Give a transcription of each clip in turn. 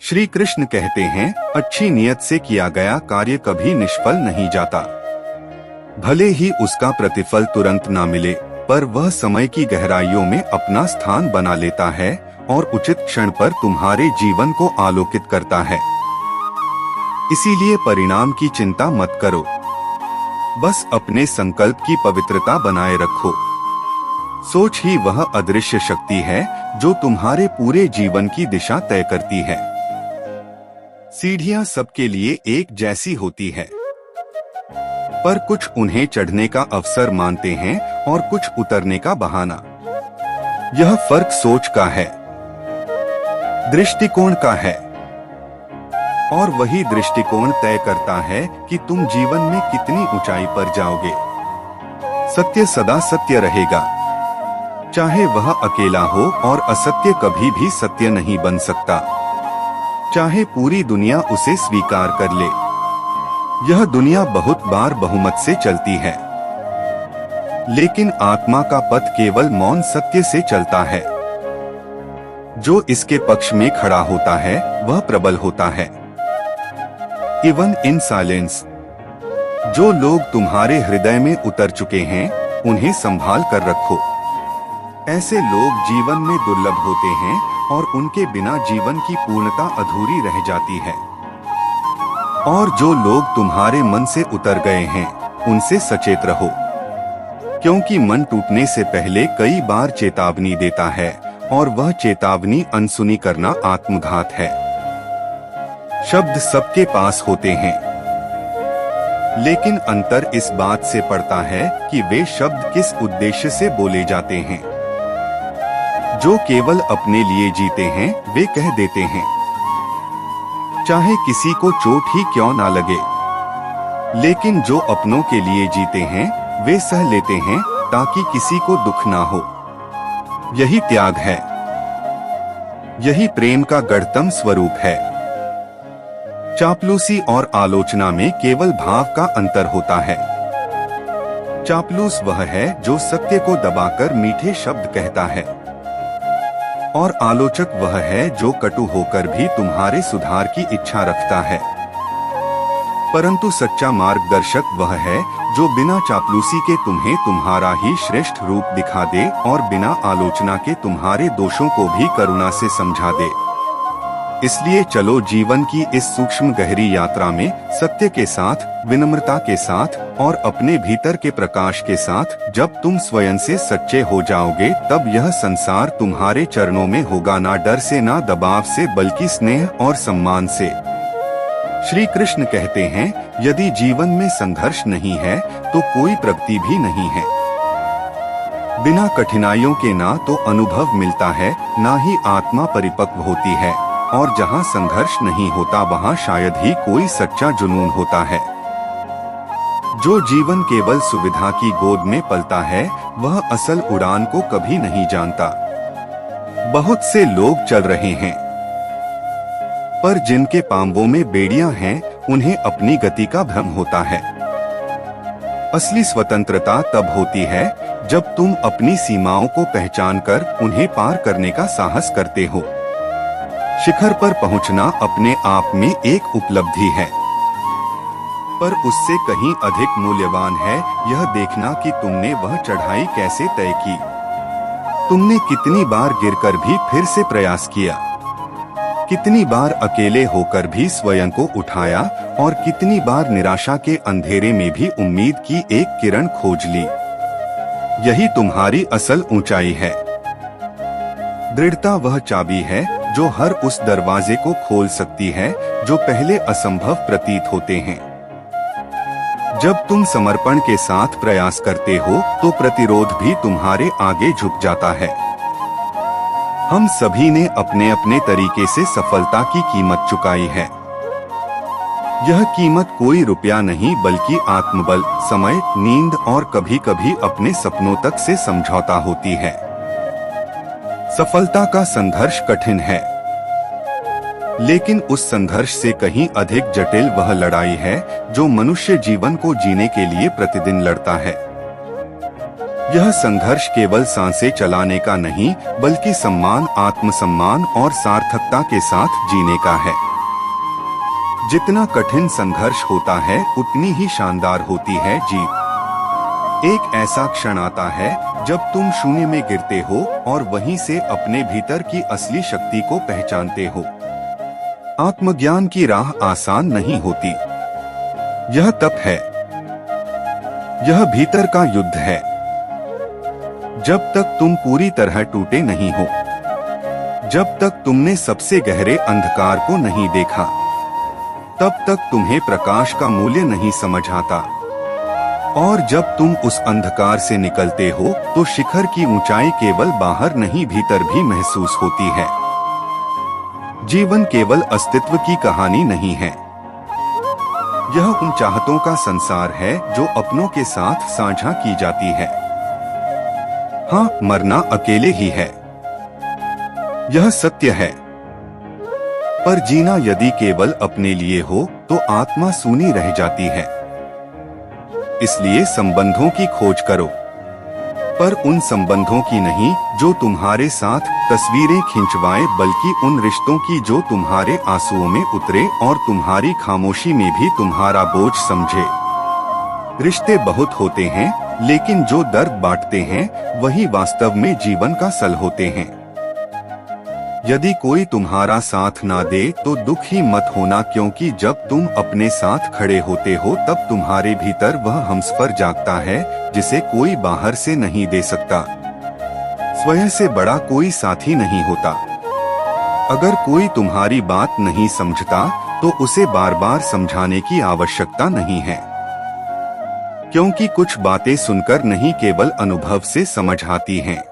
श्री कृष्ण कहते हैं, अच्छी नियत से किया गया कार्य कभी निष्फल नहीं जाता। भले ही उसका प्रतिफल तुरंत ना मिले, पर वह समय की गहराइयों में अपना स्थान बना लेता है और उचित क्षण पर तुम्हारे जीवन को आलोकित करता है। इसीलिए परिणाम की चिंता मत करो, बस अपने संकल्प की पवित्रता बनाए रखो। सोच ही वह अदृश्य शक्ति है जो तुम्हारे पूरे जीवन की दिशा तय करती है। सीढ़ियां सबके लिए एक जैसी होती है, पर कुछ उन्हें चढ़ने का अवसर मानते हैं और कुछ उतरने का बहाना। यह फर्क सोच का है, दृष्टिकोण का है, और वही दृष्टिकोण तय करता है कि तुम जीवन में कितनी ऊंचाई पर जाओगे। सत्य सदा सत्य रहेगा, चाहे वह अकेला हो, और असत्य कभी भी सत्य नहीं बन सकता, चाहे पूरी दुनिया उसे स्वीकार कर ले। यह दुनिया बहुत बार बहुमत से चलती है, लेकिन आत्मा का पथ केवल मौन सत्य से चलता है। जो इसके पक्ष में खड़ा होता है वह प्रबल होता है। Even in silence. जो लोग तुम्हारे हृदय में उतर चुके हैं उन्हें संभाल कर रखो। ऐसे लोग जीवन में दुर्लभ होते हैं और उनके बिना जीवन की पूर्णता अधूरी रह जाती है। और जो लोग तुम्हारे मन से उतर गए हैं उनसे सचेत रहो, क्योंकि मन टूटने से पहले कई बार चेतावनी देता है और वह चेतावनी अनसुनी करना आत्मघात है। शब्द सबके पास होते हैं, लेकिन अंतर इस बात से पड़ता है कि वे शब्द किस उद्देश्य से बोले जाते हैं। जो केवल अपने लिए जीते हैं वे कह देते हैं, चाहे किसी को चोट ही क्यों ना लगे। लेकिन जो अपनों के लिए जीते हैं वे सह लेते हैं ताकि किसी को दुख ना हो। यही त्याग है, यही प्रेम का गढ़तम स्वरूप है। चापलूसी और आलोचना में केवल भाव का अंतर होता है। चापलूस वह है जो सत्य को दबाकर मीठे शब्द कहता है, और आलोचक वह है जो कटु होकर भी तुम्हारे सुधार की इच्छा रखता है। परंतु सच्चा मार्गदर्शक वह है जो बिना चापलूसी के तुम्हें तुम्हारा ही श्रेष्ठ रूप दिखा दे और बिना आलोचना के तुम्हारे दोषों को भी करुणा से समझा दे। इसलिए चलो जीवन की इस सूक्ष्म गहरी यात्रा में सत्य के साथ, विनम्रता के साथ और अपने भीतर के प्रकाश के साथ। जब तुम स्वयं से सच्चे हो जाओगे तब यह संसार तुम्हारे चरणों में होगा, ना डर से ना दबाव से बल्कि स्नेह और सम्मान से। श्री कृष्ण कहते हैं, यदि जीवन में संघर्ष नहीं है तो कोई प्रगति भी नहीं है। बिना कठिनाइयों के ना तो अनुभव मिलता है, ना ही आत्मा परिपक्व होती है, और जहाँ संघर्ष नहीं होता वहाँ शायद ही कोई सच्चा जुनून होता है। जो जीवन केवल सुविधा की गोद में पलता है वह असल उड़ान को कभी नहीं जानता। बहुत से लोग चल रहे हैं, पर जिनके पांवों में बेड़ियां हैं उन्हें अपनी गति का भ्रम होता है। असली स्वतंत्रता तब होती है जब तुम अपनी सीमाओं को पहचानकर उन्हें पार करने का साहस करते हो। शिखर पर पहुंचना अपने आप में एक उपलब्धि है, पर उससे कहीं अधिक मूल्यवान है यह देखना कि तुमने वह चढ़ाई कैसे तय की। तुमने कितनी बार गिरकर भी फिर से प्रयास किया, कितनी बार अकेले होकर भी स्वयं को उठाया, और कितनी बार निराशा के अंधेरे में भी उम्मीद की एक किरण खोज ली। यही तुम्हारी असल ऊंचाई है। दृढ़ता वह चाबी है जो हर उस दरवाजे को खोल सकती है जो पहले असंभव प्रतीत होते हैं। जब तुम समर्पण के साथ प्रयास करते हो तो प्रतिरोध भी तुम्हारे आगे झुक जाता है। हम सभी ने अपने अपने तरीके से सफलता की कीमत चुकाई है। यह कीमत कोई रुपया नहीं बल्कि आत्मबल, समय, नींद और कभी कभी अपने सपनों तक से समझौता होती है। सफलता का संघर्ष कठिन है, लेकिन उस संघर्ष से कहीं अधिक जटिल वह लड़ाई है जो मनुष्य जीवन को जीने के लिए प्रतिदिन लड़ता है। यह संघर्ष केवल सांसें चलाने का नहीं, बल्कि सम्मान, आत्मसम्मान और सार्थकता के साथ जीने का है। जितना कठिन संघर्ष होता है, उतनी ही शानदार होती है जीत। एक ऐसा क्षण आता है जब तुम शून्य में गिरते हो और वहीं से अपने भीतर की असली शक्ति को पहचानते हो। आत्मज्ञान की राह आसान नहीं होती। यह तप है, यह भीतर का युद्ध है। जब तक तुम पूरी तरह टूटे नहीं हो, जब तक तुमने सबसे गहरे अंधकार को नहीं देखा, तब तक तुम्हें प्रकाश का मूल्य नहीं समझ आता। और जब तुम उस अंधकार से निकलते हो तो शिखर की ऊंचाई केवल बाहर नहीं, भीतर भी महसूस होती है। जीवन केवल अस्तित्व की कहानी नहीं है, यह उन चाहतों का संसार है जो अपनों के साथ साझा की जाती है। हाँ, मरना अकेले ही है, यह सत्य है। पर जीना यदि केवल अपने लिए हो तो आत्मा सूनी रह जाती है। इसलिए संबंधों की खोज करो, पर उन संबंधों की नहीं जो तुम्हारे साथ तस्वीरें खिंचवाए, बल्कि उन रिश्तों की जो तुम्हारे आंसुओं में उतरे और तुम्हारी खामोशी में भी तुम्हारा बोझ समझे। रिश्ते बहुत होते हैं, लेकिन जो दर्द बांटते हैं वही वास्तव में जीवन का सल होते हैं। यदि कोई तुम्हारा साथ ना दे तो दुख ही मत होना, क्योंकि जब तुम अपने साथ खड़े होते हो तब तुम्हारे भीतर वह हमसफर जागता है जिसे कोई बाहर से नहीं दे सकता। स्वयं से बड़ा कोई साथी नहीं होता। अगर कोई तुम्हारी बात नहीं समझता तो उसे बार बार समझाने की आवश्यकता नहीं है, क्योंकि कुछ बातें सुनकर नहीं, केवल अनुभव से समझ आती हैं।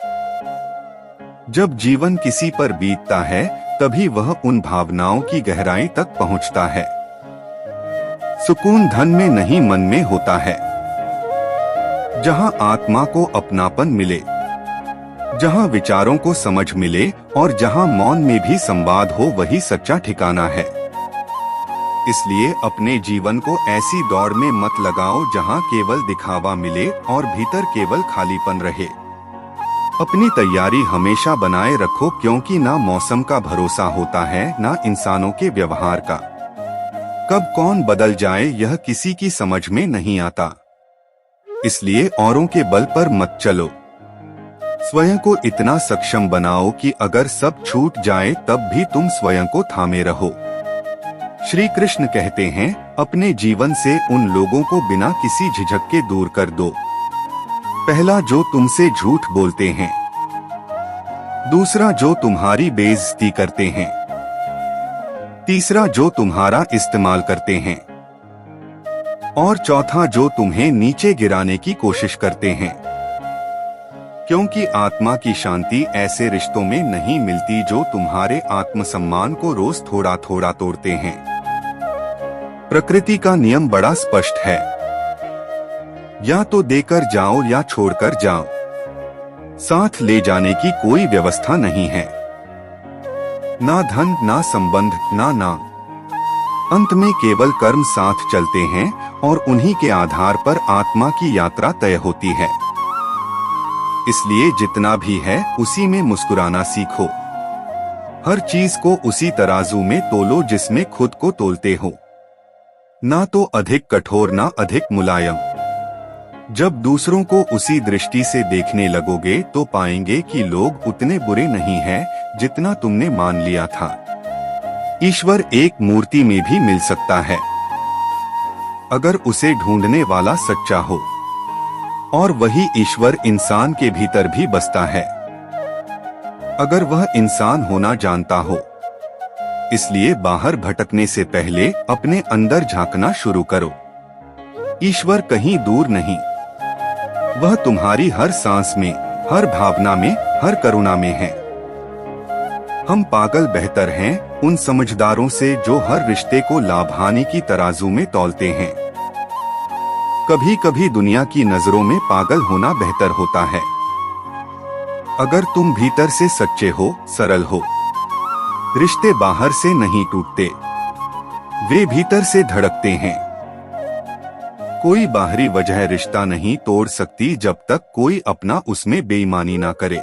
जब जीवन किसी पर बीतता है तभी वह उन भावनाओं की गहराई तक पहुंचता है। सुकून धन में नहीं, मन में होता है। जहां आत्मा को अपनापन मिले, जहां विचारों को समझ मिले और जहां मौन में भी संवाद हो, वही सच्चा ठिकाना है। इसलिए अपने जीवन को ऐसी दौड़ में मत लगाओ जहां केवल दिखावा मिले और भीतर केवल खालीपन रहे। अपनी तैयारी हमेशा बनाए रखो, क्योंकि ना मौसम का भरोसा होता है, ना इंसानों के व्यवहार का। कब कौन बदल जाए यह किसी की समझ में नहीं आता। इसलिए औरों के बल पर मत चलो। स्वयं को इतना सक्षम बनाओ कि अगर सब छूट जाए तब भी तुम स्वयं को थामे रहो। श्री कृष्ण कहते हैं, अपने जीवन से उन लोगों को बिना किसी झिझक के दूर कर दो। पहला, जो तुमसे झूठ बोलते हैं। दूसरा, जो तुम्हारी बेइज्जती करते हैं। तीसरा, जो तुम्हारा इस्तेमाल करते हैं। और चौथा, जो तुम्हें नीचे गिराने की कोशिश करते हैं। क्योंकि आत्मा की शांति ऐसे रिश्तों में नहीं मिलती जो तुम्हारे आत्मसम्मान को रोज थोड़ा थोड़ा तोड़ते हैं। प्रकृति का नियम बड़ा स्पष्ट है, या तो देकर जाओ या छोड़कर जाओ। साथ ले जाने की कोई व्यवस्था नहीं है, ना धन, ना संबंध, ना नाम। अंत में केवल कर्म साथ चलते हैं और उन्हीं के आधार पर आत्मा की यात्रा तय होती है। इसलिए जितना भी है उसी में मुस्कुराना सीखो। हर चीज को उसी तराजू में तोलो जिसमें खुद को तोलते हो, ना तो अधिक कठोर ना अधिक मुलायम। जब दूसरों को उसी दृष्टि से देखने लगोगे तो पाएंगे कि लोग उतने बुरे नहीं हैं जितना तुमने मान लिया था। ईश्वर एक मूर्ति में भी मिल सकता है, अगर उसे ढूंढने वाला सच्चा हो, और वही ईश्वर इंसान के भीतर भी बसता है, अगर वह इंसान होना जानता हो। इसलिए बाहर भटकने से पहले अपने अंदर झांकना शुरू करो। ईश्वर कहीं दूर नहीं, वह तुम्हारी हर सांस में, हर भावना में, हर करुणा में है। हम पागल बेहतर हैं उन समझदारों से जो हर रिश्ते को लाभ हानि की तराजू में तौलते हैं। कभी कभी दुनिया की नजरों में पागल होना बेहतर होता है। अगर तुम भीतर से सच्चे हो, सरल हो, रिश्ते बाहर से नहीं टूटते, वे भीतर से धड़कते हैं। कोई बाहरी वजह रिश्ता नहीं तोड़ सकती जब तक कोई अपना उसमें बेईमानी ना करे।